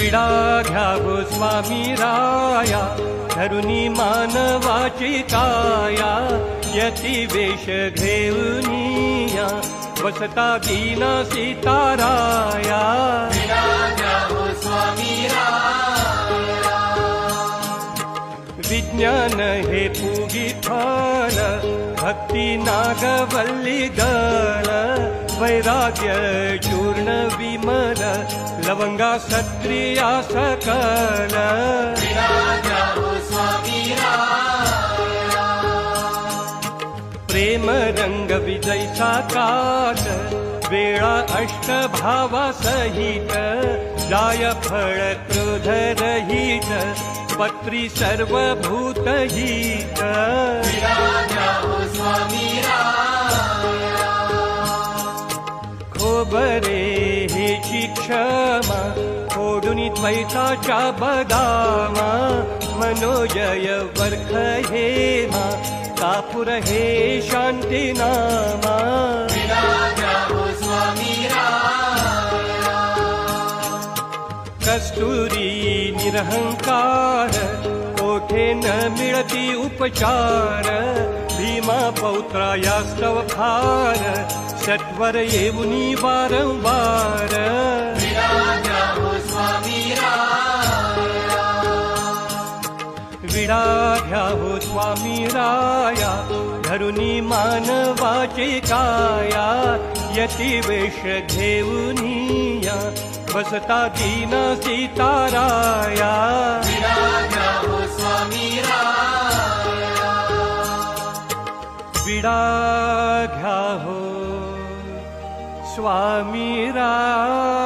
विडा घ्यावो स्वामी राया, धरुनी मानवाची काया, यती वेश घेऊनिया, वसता दीना सीताराया. विडा घ्यावो स्वामी राया. विज्ञान हे पूगी फल, भक्ती नागवल्ली दळ, वैराग्य चूर्ण विमल, लवंगा सत्रिया सकल. विडा घ्यावो स्वामी राया. प्रेम रंग विजयचा काल, वेळा अष्टभावा सहित, जाय फळ क्रोध रहित, पत्री सर्वभूत हित. विडा घ्यावो स्वामी राया. खोबरे हेची क्षमा, फोडुनी द्वैताच्या बदामा, मनोजय वर्ख हेमा, कापुर हे शांती नामा. विडा घ्यावो स्वामी राया. कस्तुरी निरहंकार, कोठे न मिळती उपचार, भीमा पौत्रायास्तव फार, सत्वर येऊनी वारंवार. विडा घ्यावो स्वामी राया. विडा घ्यावो स्वामी राया, धरुनी मानवाची काया, यती वेश घेऊनिया, वसता दीना सीताराया. विडा घ्यावो स्वामी राया. विडा घ्यावो स्वामी राया.